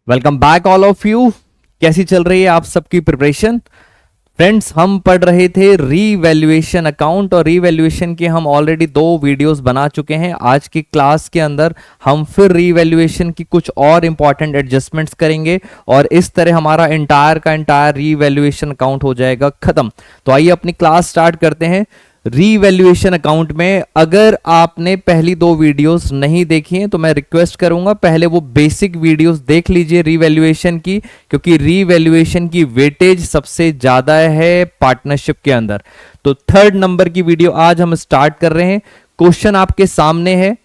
Welcome back all of you. कैसी चल रही है आप सबकी प्रिपरेशन? फ्रेंड्स, हम पढ़ रहे थे रीवैल्यूएशन अकाउंट और रीवैल्यूएशन के हम ऑलरेडी 2 वीडियोस बना चुके हैं। आज की क्लास के अंदर हम फिर रीवैल्यूएशन की कुछ और इंपॉर्टेंट एडजस्टमेंट्स करेंगे और इस तरह हमारा इंटायर का इंटायर रीवैल्यूएशन अकाउंट हो जाएगा खत्म। तो आइए अपनी क्लास स्टार्ट करते हैं। रीवैल्यूएशन अकाउंट में अगर आपने पहली 2 वीडियोस नहीं देखी हैं तो मैं रिक्वेस्ट करूंगा पहले वो बेसिक वीडियोस देख लीजिए रीवैल्यूएशन की, क्योंकि रीवैल्यूएशन की वेटेज सबसे ज्यादा है पार्टनरशिप के अंदर। तो 3rd नंबर की वीडियो आज हम स्टार्ट कर रहे हैं। क्वेश्चन आपके सामने है,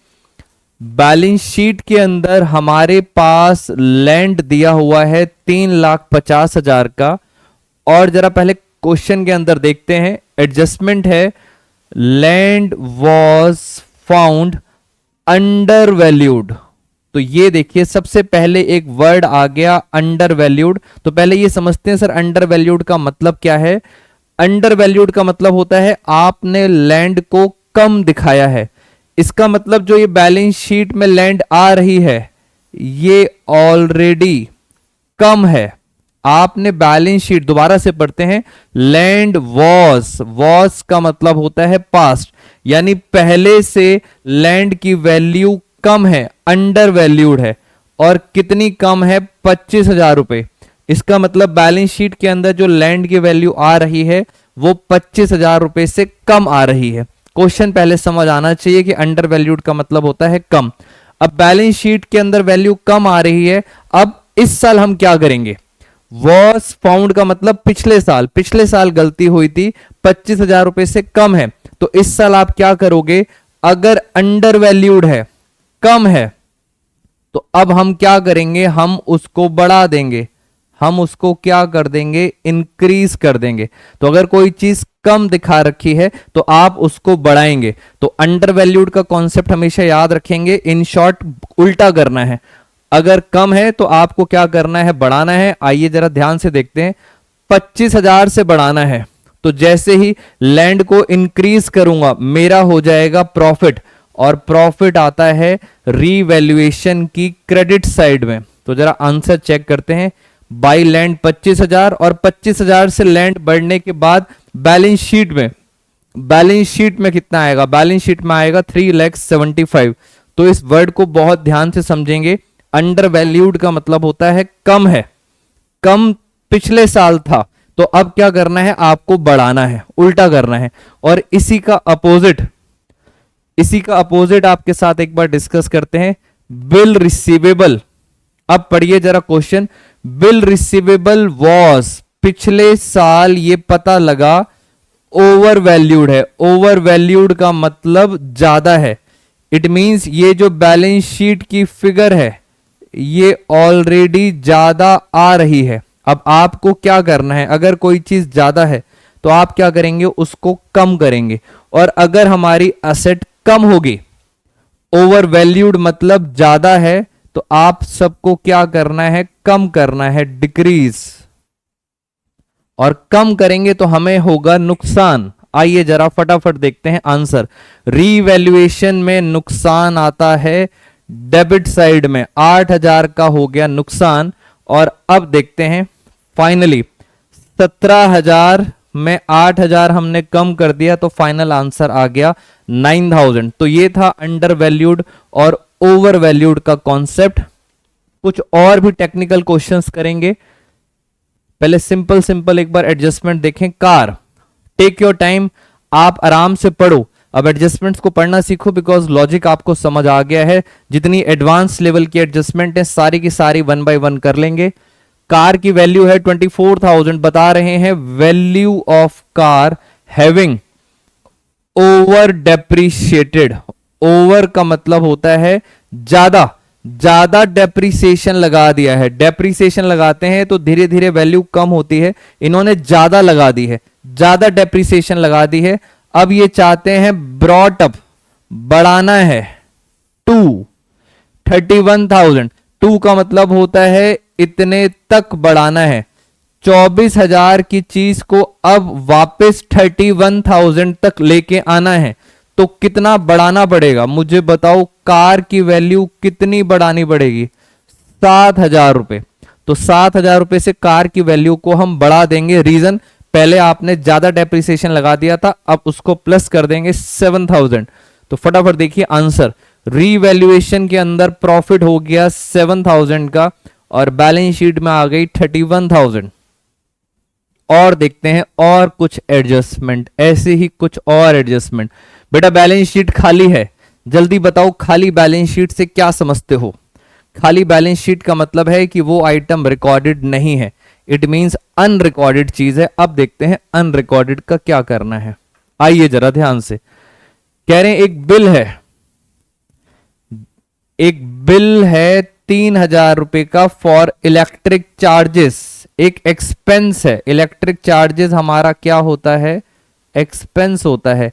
बैलेंस शीट के अंदर हमारे पास लैंड दिया हुआ है 3,50,000 का, और जरा पहले क्वेश्चन के अंदर देखते हैं। एडजस्टमेंट है, land was found under valued. तो ये देखिए सबसे पहले एक वर्ड आ गया अंडर वैल्यूड। तो पहले ये समझते हैं सर अंडर वैल्यूड का मतलब क्या है। अंडर वैल्यूड का मतलब होता है आपने लैंड को कम दिखाया है। इसका मतलब जो ये बैलेंस शीट में लैंड आ रही है ये ऑलरेडी कम है। आपने बैलेंस शीट, दोबारा से पढ़ते हैं, लैंड वॉज का मतलब होता है पास्ट, यानी पहले से लैंड की वैल्यू कम है, अंडर वैल्यूड है। और कितनी कम है? 25,000 रुपए। इसका मतलब बैलेंस शीट के अंदर जो लैंड की वैल्यू आ रही है वो 25,000 रुपए से कम आ रही है। क्वेश्चन पहले समझ आना चाहिए कि अंडर वैल्यूड का मतलब होता है कम। अब बैलेंस शीट के अंदर वैल्यू कम आ रही है, अब इस साल हम क्या करेंगे? वॉज फाउंड का मतलब पिछले साल गलती हुई थी, 25,000 रुपए से कम है। तो इस साल आप क्या करोगे? अगर अंडर वैल्यूड है, कम है, तो अब हम क्या करेंगे? हम उसको बढ़ा देंगे। हम उसको क्या कर देंगे? इंक्रीज कर देंगे। तो अगर कोई चीज कम दिखा रखी है तो आप उसको बढ़ाएंगे। तो अंडर वैल्यूड का कॉन्सेप्ट हमेशा याद रखेंगे। इन शॉर्ट उल्टा करना है। अगर कम है तो आपको क्या करना है? बढ़ाना है। आइए जरा ध्यान से देखते हैं। 25,000 से बढ़ाना है तो जैसे ही लैंड को इंक्रीज करूंगा मेरा हो जाएगा प्रॉफिट, और प्रॉफिट आता है रीवैल्यूएशन की क्रेडिट साइड में। तो जरा आंसर चेक करते हैं। बाई लैंड 25,000, और 25,000 से लैंड बढ़ने के बाद बैलेंस शीट में कितना आएगा? बैलेंस शीट में आएगा 3,75,000। तो इस वर्ड को बहुत ध्यान से समझेंगे। अंडर वैल्यूड का मतलब होता है कम है, कम पिछले साल था, तो अब क्या करना है? आपको बढ़ाना है, उल्टा करना है। और इसी का अपोजिट आपके साथ एक बार डिस्कस करते हैं। Bill receivable. अब पढ़िए जरा क्वेश्चन। बिल रिसीवेबल वॉज, पिछले साल ये पता लगा ओवर वैल्यूड है। ओवर वैल्यूड का मतलब ज्यादा है। इट मींस ये जो बैलेंस शीट की फिगर है ये ऑलरेडी ज्यादा आ रही है। अब आपको क्या करना है? अगर कोई चीज ज्यादा है तो आप क्या करेंगे? उसको कम करेंगे। और अगर हमारी असेट कम होगी, ओवर वैल्यूड मतलब ज्यादा है, तो आप सबको क्या करना है? कम करना है, डिक्रीज। और कम करेंगे तो हमें होगा नुकसान। आइए जरा फटाफट देखते हैं आंसर। रीवैल्यूएशन में नुकसान आता है डेबिट साइड में, 8,000 का हो गया नुकसान। और अब देखते हैं फाइनली 17,000 में 8,000 हमने कम कर दिया तो फाइनल आंसर आ गया 9,000। तो ये था अंडर वैल्यूड और ओवर वैल्यूड का कॉन्सेप्ट। कुछ और भी टेक्निकल क्वेश्चंस करेंगे। पहले सिंपल एक बार एडजस्टमेंट देखें। कार, टेक योर टाइम, आप आराम से पढ़ो। अब एडजस्टमेंट्स को पढ़ना सीखो बिकॉज लॉजिक आपको समझ आ गया है। जितनी एडवांस लेवल की एडजस्टमेंट है सारी की सारी 1 बाय 1 कर लेंगे। कार की वैल्यू है 24,000, बता रहे हैं value of car having over depreciated. Over का मतलब होता है ज्यादा डेप्रिसिएशन लगा दिया है। डेप्रिसिएशन लगाते हैं तो धीरे धीरे वैल्यू कम होती है। इन्होंने ज्यादा लगा दी है, ज्यादा डेप्रिसिएशन लगा दी है। अब ये चाहते हैं ब्रॉट अप, बढ़ाना है टू 31,000। 2 का मतलब होता है इतने तक बढ़ाना है। 24,000 की चीज को अब वापस 31,000 तक लेके आना है। तो कितना बढ़ाना पड़ेगा? मुझे बताओ कार की वैल्यू कितनी बढ़ानी पड़ेगी? 7,000 रुपए। तो 7,000 रुपए से कार की वैल्यू को हम बढ़ा देंगे। रीजन, पहले आपने ज्यादा डेप्रिसिएशन लगा दिया था, अब उसको प्लस कर देंगे 7,000। तो फटाफट देखिए आंसर, रीवैल्यूएशन के अंदर प्रॉफिट हो गया 7,000 का और बैलेंस शीट में आ गई 31,000। और देखते हैं और कुछ एडजस्टमेंट, ऐसे ही कुछ और एडजस्टमेंट। बेटा बैलेंस शीट खाली है, जल्दी बताओ खाली बैलेंस शीट से क्या समझते हो? खाली बैलेंस शीट का मतलब है कि वो आइटम रिकॉर्डेड नहीं है, इट मींस अनरिकॉर्डेड चीज है। अब देखते हैं अनरिकॉर्डेड का क्या करना है, आइए जरा ध्यान से। कह रहे हैं एक बिल है 3,000 रुपए का फॉर इलेक्ट्रिक चार्जेस, एक एक्सपेंस है। इलेक्ट्रिक चार्जेस हमारा क्या होता है? एक्सपेंस होता है।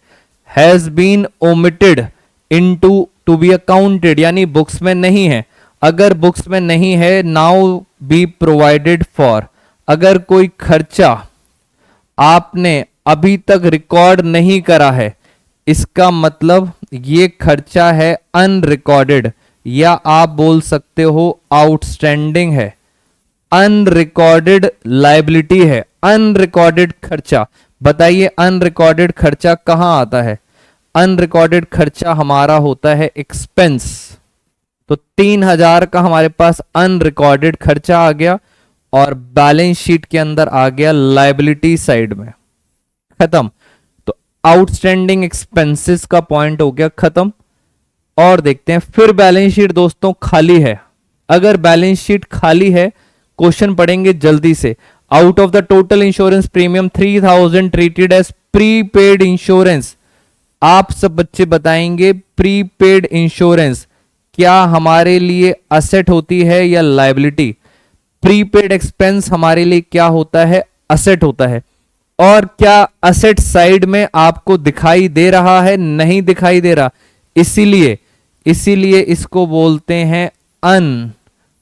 Has been omitted into to be accounted, यानी बुक्स में नहीं है। अगर बुक्स में नहीं है, नाउ बी प्रोवाइडेड फॉर। अगर कोई खर्चा आपने अभी तक रिकॉर्ड नहीं करा है, इसका मतलब ये खर्चा है अनरिकॉर्डेड, या आप बोल सकते हो आउटस्टैंडिंग है, अनरिकॉर्डेड लायबिलिटी है, अनरिकॉर्डेड खर्चा। बताइए अनरिकॉर्डेड खर्चा कहां आता है? अनरिकॉर्डेड खर्चा हमारा होता है एक्सपेंस। तो 3,000 का हमारे पास अनरिकॉर्डेड खर्चा आ गया और बैलेंस शीट के अंदर आ गया लायबिलिटी साइड में, खत्म। तो आउटस्टैंडिंग एक्सपेंसेस का पॉइंट हो गया खत्म। और देखते हैं फिर बैलेंस शीट दोस्तों खाली है। अगर बैलेंस शीट खाली है, क्वेश्चन पढ़ेंगे जल्दी से। Out of the total insurance premium 3,000 treated as prepaid insurance. आप सब बच्चे बताएंगे प्रीपेड इंश्योरेंस क्या हमारे लिए असेट होती है या लायबिलिटी? प्रीपेड एक्सपेंस हमारे लिए क्या होता है? असेट होता है। और क्या असेट साइड में आपको दिखाई दे रहा है? नहीं दिखाई दे रहा, इसीलिए इसको बोलते हैं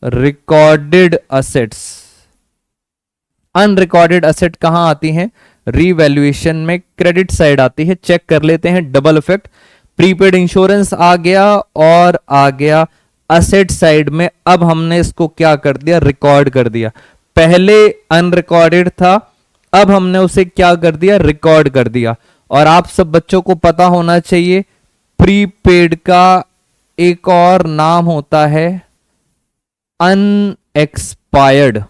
अनरिकॉर्डेड असेट्स। अनरिकॉर्डेड असेट कहां आती हैं? रीवैल्यूएशन में क्रेडिट साइड आती है। चेक कर लेते हैं डबल इफेक्ट। प्रीपेड इंश्योरेंस आ गया और आ गया असेट साइड में। अब हमने इसको क्या कर दिया? रिकॉर्ड कर दिया। पहले अनरिकॉर्डेड था, अब हमने उसे क्या कर दिया? रिकॉर्ड कर दिया। और आप सब बच्चों को पता होना चाहिए प्रीपेड का एक और नाम होता है अनएक्सपायर्ड।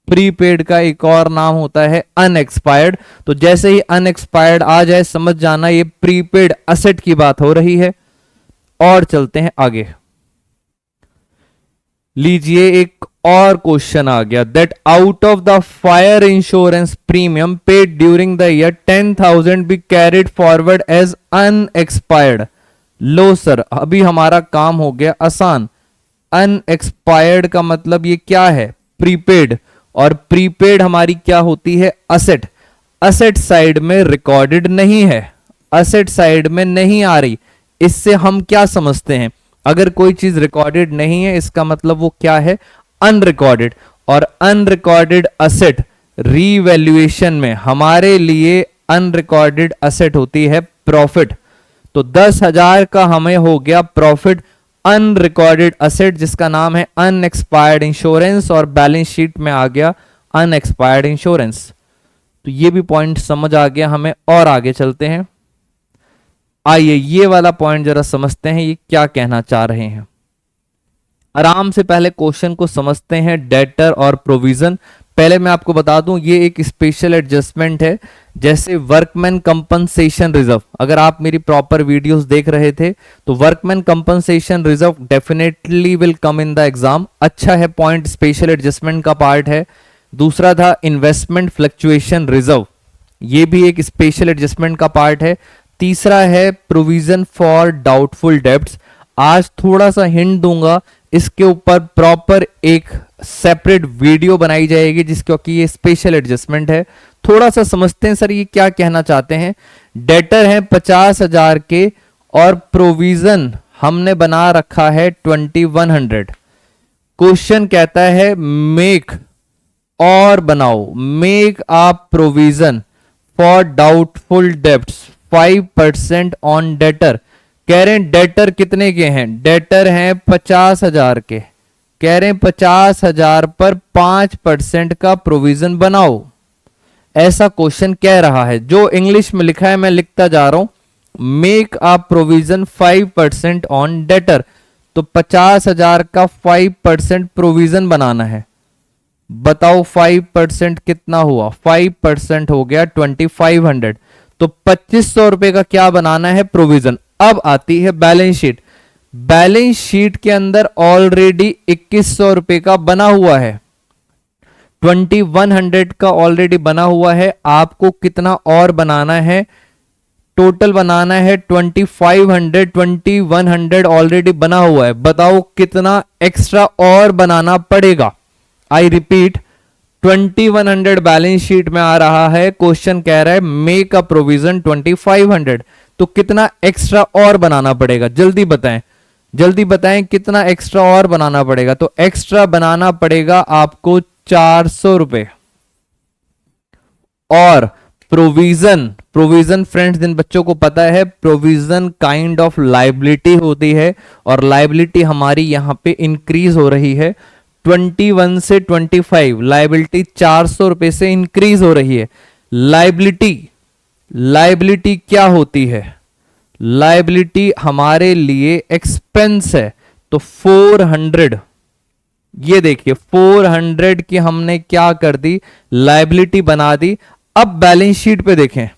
प्रीपेड का एक और नाम होता है अनएक्सपायर्ड। तो जैसे ही अनएक्सपायर्ड आ जाए समझ जाना ये प्रीपेड असेट की बात हो रही है। और चलते हैं आगे। लीजिए एक और क्वेश्चन आ गया, that out of the fire insurance premium paid during the year 10,000 be carried forward as unexpired. लो सर, अभी हमारा काम हो गया आसान। अनएक्सपायर्ड का मतलब ये क्या है? प्रीपेड। और प्रीपेड हमारी क्या होती है? असेट। असेट साइड में रिकॉर्डेड नहीं है, असेट साइड में नहीं आ रही। इससे हम क्या समझते हैं? अगर कोई चीज रिकॉर्डेड नहीं है, इसका मतलब वो क्या है? अनरिकॉर्डेड। और अनरिकॉर्डेड असेट रीवैल्यूएशन में हमारे लिए अनरिकॉर्डेड असेट होती है प्रॉफिट। तो 10,000 का हमें हो गया प्रॉफिट अनरिकॉर्डेड असेट, जिसका नाम है अनएक्सपायर्ड इंश्योरेंस, और बैलेंस शीट में आ गया अनएक्सपायर्ड इंश्योरेंस। तो ये भी पॉइंट समझ आ गया हमें। और आगे चलते हैं। आइए ये वाला पॉइंट जरा समझते हैं, ये क्या कहना चाह रहे हैं। आराम से पहले क्वेश्चन को समझते हैं, डेटर और प्रोविजन। पहले मैं आपको बता दूं ये एक स्पेशल एडजस्टमेंट है, जैसे वर्कमैन कंपनसेशन रिजर्व। अगर आप मेरी प्रॉपर वीडियोस देख रहे थे तो workman compensation reserve definitely will come in the exam. अच्छा है पॉइंट, स्पेशल एडजस्टमेंट का पार्ट है। दूसरा था इन्वेस्टमेंट फ्लक्चुएशन रिजर्व, ये भी एक स्पेशल एडजस्टमेंट का पार्ट है। तीसरा है प्रोविजन फॉर डाउटफुल डेब्ट्स। आज थोड़ा सा हिंट दूंगा, इसके ऊपर प्रॉपर एक सेपरेट वीडियो बनाई जाएगी, जिसकी ये स्पेशल एडजस्टमेंट है। थोड़ा सा समझते हैं सर ये क्या कहना चाहते हैं। डेटर है 50,000 के और प्रोविजन हमने बना रखा है 2100। क्वेश्चन कहता है मेक और बनाओ, make a provision for doubtful debts 5% on debtor. कह रहे हैं डेटर कितने के हैं? डेटर हैं 50,000 के। कह रहे हैं 50,000 पर 5% का प्रोविजन बनाओ। ऐसा क्वेश्चन कह रहा है, जो इंग्लिश में लिखा है मैं लिखता जा रहा हूं, make a provision 5% on debtor. तो 50,000 का 5% प्रोविजन बनाना है। बताओ 5% कितना हुआ? 5% हो गया 2500। तो 2500 रुपए का क्या बनाना है? प्रोविजन। अब आती है बैलेंस शीट। बैलेंस शीट के अंदर ऑलरेडी 2100 रुपए का बना हुआ है, 2100 का ऑलरेडी बना हुआ है। आपको कितना और बनाना है? टोटल बनाना है 2500, 2100 ऑलरेडी बना हुआ है। बताओ कितना एक्स्ट्रा और बनाना पड़ेगा? आई रिपीट, 2100 बैलेंस शीट में आ रहा है, क्वेश्चन कह रहा है मेक अ प्रोविजन 2500। तो कितना एक्स्ट्रा और बनाना पड़ेगा? जल्दी बताएं, जल्दी बताएं कितना एक्स्ट्रा और बनाना पड़ेगा। तो एक्स्ट्रा बनाना पड़ेगा आपको 400 रुपए। और प्रोविजन, प्रोविजन फ्रेंड्स जिन बच्चों को पता है, प्रोविजन काइंड ऑफ लाइबिलिटी होती है, और लाइबिलिटी हमारी यहां पे इंक्रीज हो रही है 21 से 25। लाइबिलिटी 400 रुपए से इंक्रीज हो रही है। लाइबिलिटी, लाइबिलिटी क्या होती है? लाइबिलिटी हमारे लिए एक्सपेंस है। तो 400, ये देखिए 400 की हमने क्या कर दी? लाइबिलिटी बना दी। अब बैलेंस शीट पे देखें,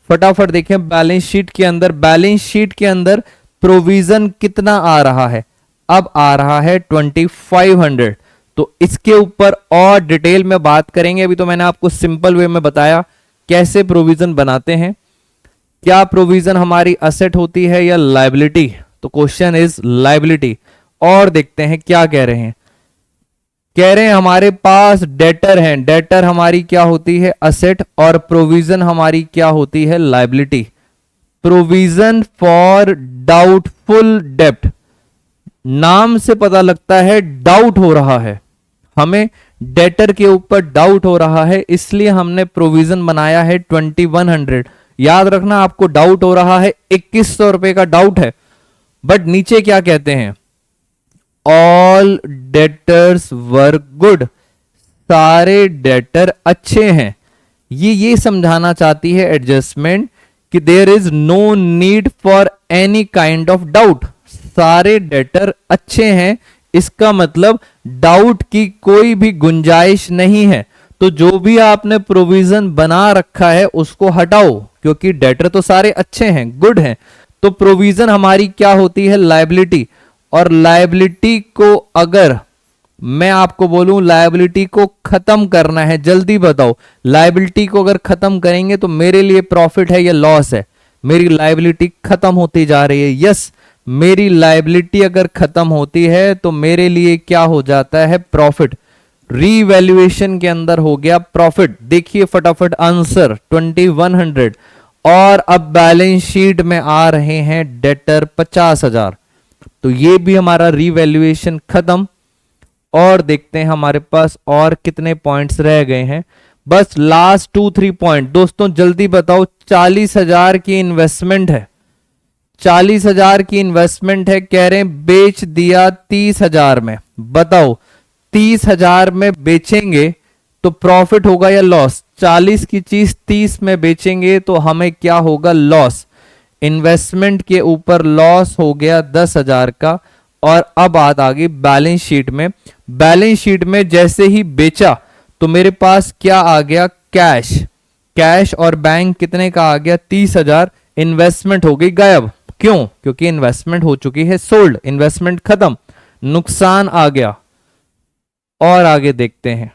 फटाफट देखें बैलेंस शीट के अंदर। बैलेंस शीट के अंदर प्रोविजन कितना आ रहा है? अब आ रहा है 2500। तो इसके ऊपर और डिटेल में बात करेंगे। अभी तो मैंने आपको सिंपल वे में बताया कैसे प्रोविजन बनाते हैं। क्या प्रोविजन हमारी असेट होती है या लायबिलिटी? तो क्वेश्चन इज लायबिलिटी। और देखते हैं क्या कह रहे हैं। कह रहे हैं हमारे पास डेटर हैं, डेटर हमारी क्या होती है? असेट, और प्रोविजन हमारी क्या होती है? लायबिलिटी। प्रोविजन फॉर डाउटफुल डेब्ट, नाम से पता लगता है डाउट हो रहा है, हमें डेटर के ऊपर डाउट हो रहा है, इसलिए हमने प्रोविजन बनाया है 2100। याद रखना, आपको डाउट हो रहा है, 2100 रुपए का डाउट है। बट नीचे क्या कहते हैं? ऑल डेटर्स वर गुड, सारे डेटर अच्छे हैं। ये समझाना चाहती है एडजस्टमेंट कि there is no need for any kind of doubt. सारे डेटर अच्छे हैं, इसका मतलब डाउट की कोई भी गुंजाइश नहीं है। तो जो भी आपने प्रोविजन बना रखा है उसको हटाओ, क्योंकि डेटर तो सारे अच्छे हैं, गुड हैं। तो प्रोविजन हमारी क्या होती है? लायबिलिटी। और लायबिलिटी को अगर मैं आपको बोलूं लायबिलिटी को खत्म करना है, जल्दी बताओ, लायबिलिटी को अगर खत्म करेंगे तो मेरे लिए प्रॉफिट है या लॉस है? मेरी लायबिलिटी खत्म होती जा रही है। यस, मेरी लायबिलिटी अगर खत्म होती है तो मेरे लिए क्या हो जाता है? प्रॉफिट। रीवैल्यूएशन के अंदर हो गया प्रॉफिट। देखिए फटाफट आंसर 2100। और अब बैलेंस शीट में आ रहे हैं डेटर 50,000। तो ये भी हमारा रीवैल्यूएशन खत्म। और देखते हैं हमारे पास और कितने पॉइंट्स रह गए हैं। बस लास्ट 2-3 पॉइंट दोस्तों, जल्दी बताओ। 40,000 की इन्वेस्टमेंट है, 40,000 की इन्वेस्टमेंट है। कह रहे हैं बेच दिया 30,000 में। बताओ 30,000 में बेचेंगे तो प्रॉफिट होगा या लॉस? 40 की चीज 30 में बेचेंगे तो हमें क्या होगा? लॉस। इन्वेस्टमेंट के ऊपर लॉस हो गया 10,000 का। और अब बात आ गई बैलेंस शीट में। बैलेंस शीट में जैसे ही बेचा तो मेरे पास क्या आ गया? कैश। कैश और बैंक कितने का आ गया? 30,000। इन्वेस्टमेंट हो गई गायब। क्यों? क्योंकि इन्वेस्टमेंट हो चुकी है सोल्ड, इन्वेस्टमेंट खत्म, नुकसान आ गया। और आगे देखते हैं।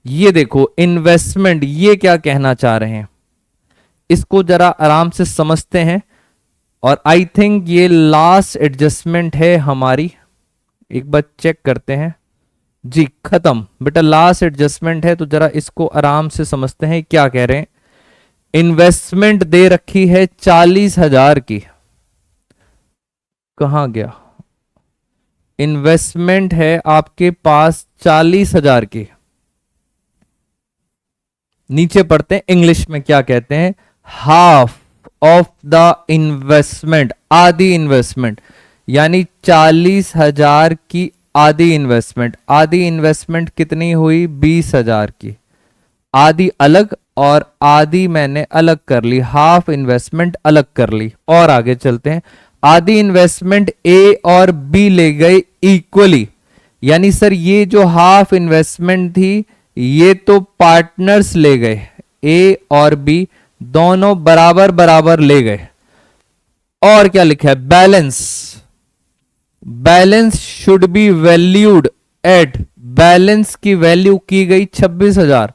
ये देखो इन्वेस्टमेंट, ये क्या कहना चाह रहे हैं, इसको जरा आराम से समझते हैं। और आई थिंक ये लास्ट एडजस्टमेंट है हमारी, एक बार चेक करते हैं जी। खत्म बेटा, लास्ट एडजस्टमेंट है। तो जरा इसको आराम से समझते हैं क्या कह रहे हैं। इन्वेस्टमेंट दे रखी है 40,000 की, कहां गया? इन्वेस्टमेंट है आपके पास 40,000 की। नीचे पढ़ते हैं इंग्लिश में क्या कहते हैं। हाफ ऑफ द इन्वेस्टमेंट, आधी इन्वेस्टमेंट, यानी 40,000 की आधी इन्वेस्टमेंट, आधी इन्वेस्टमेंट कितनी हुई 20,000 की, आधी अलग और आधी मैंने अलग कर ली, हाफ इन्वेस्टमेंट अलग कर ली। और आगे चलते हैं, आधी इन्वेस्टमेंट ए और बी ले गए इक्वली, यानी सर ये जो हाफ इन्वेस्टमेंट थी ये तो पार्टनर्स ले गए, ए और बी दोनों बराबर बराबर ले गए। और क्या लिखा है, balance, balance should be valued at, balance की वैल्यू की गई 26,000,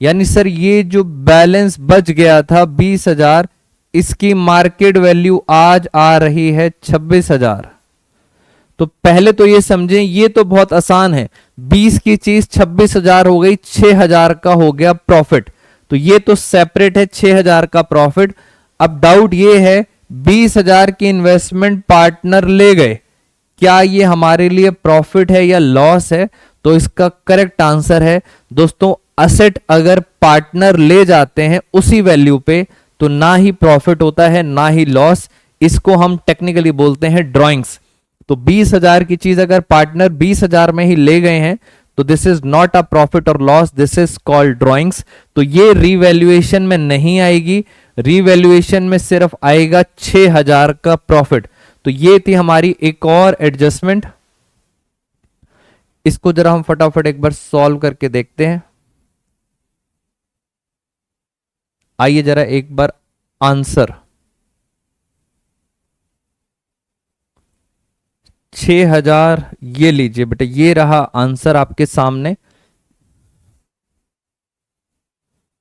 यानी सर ये जो बैलेंस बच गया था 20,000, इसकी मार्केट वैल्यू आज आ रही है 26,000। तो पहले तो ये समझें, ये तो बहुत आसान है, 20 की चीज 26,000 हो गई, 6,000 का हो गया प्रॉफिट, तो ये तो सेपरेट है 6,000 का प्रॉफिट। अब डाउट ये है 20,000 की इन्वेस्टमेंट पार्टनर ले गए, क्या ये हमारे लिए प्रॉफिट है या लॉस है? तो इसका करेक्ट आंसर है दोस्तों, असेट अगर पार्टनर ले जाते हैं उसी वैल्यू पे तो ना ही प्रॉफिट होता है ना ही लॉस, इसको हम टेक्निकली बोलते हैं ड्रॉइंग्स। तो 20,000 की चीज अगर पार्टनर 20,000 में ही ले गए हैं तो this is not a profit और loss, this is called drawings. तो ये रीवैल्यूएशन में नहीं आएगी, रीवैल्यूएशन में सिर्फ आएगा 6,000 का प्रॉफिट। तो ये थी हमारी एक और एडजस्टमेंट, इसको जरा हम फटाफट एक बार सॉल्व करके देखते हैं। आइए जरा एक बार आंसर, 6,000 ये लीजिए बेटा, ये रहा आंसर आपके सामने,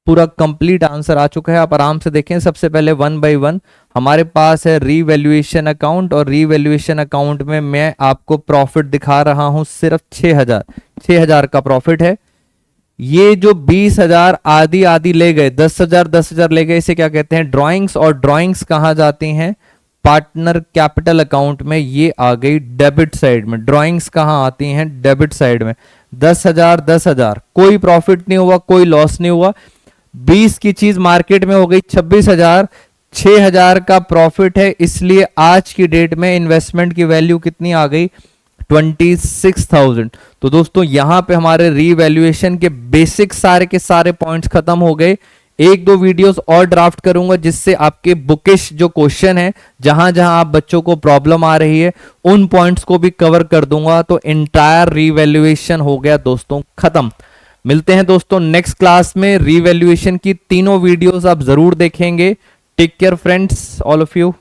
पूरा कंप्लीट आंसर आ चुका है, आप आराम से देखें। सबसे पहले 1 बाय 1 हमारे पास है रीवैल्यूएशन अकाउंट, और रीवैल्यूएशन अकाउंट में मैं आपको प्रॉफिट दिखा रहा हूं सिर्फ 6,000 का प्रॉफिट है। ये जो 20,000 आधी आधी ले गए, 10,000 ले गए, इसे क्या कहते हैं, ड्रॉइंग्स। और ड्रॉइंग्स कहां जाती हैं, पार्टनर कैपिटल अकाउंट में, ये आ गई डेबिट साइड में। ड्रॉइंग्स कहां आती हैं, डेबिट साइड में। 10,000 कोई प्रॉफिट नहीं हुआ, कोई लॉस नहीं हुआ, 20 की चीज मार्केट में हो गई 26,000, 6,000 का प्रॉफिट है, इसलिए आज की डेट में इन्वेस्टमेंट की वैल्यू कितनी आ गई, 26,000। तो दोस्तों यहां पे हमारे रीवैल्यूएशन के बेसिक सारे के सारे पॉइंट्स खत्म हो गए। एक दो वीडियोस और ड्राफ्ट करूंगा जिससे आपके बुकिश जो क्वेश्चन है, जहां जहां आप बच्चों को प्रॉब्लम आ रही है, उन पॉइंट्स को भी कवर कर दूंगा। तो एंटायर रीवैल्यूएशन हो गया दोस्तों खत्म। मिलते हैं दोस्तों नेक्स्ट क्लास में, रीवैल्यूएशन की तीनों वीडियोस आप जरूर देखेंगे। Take care friends, all of you.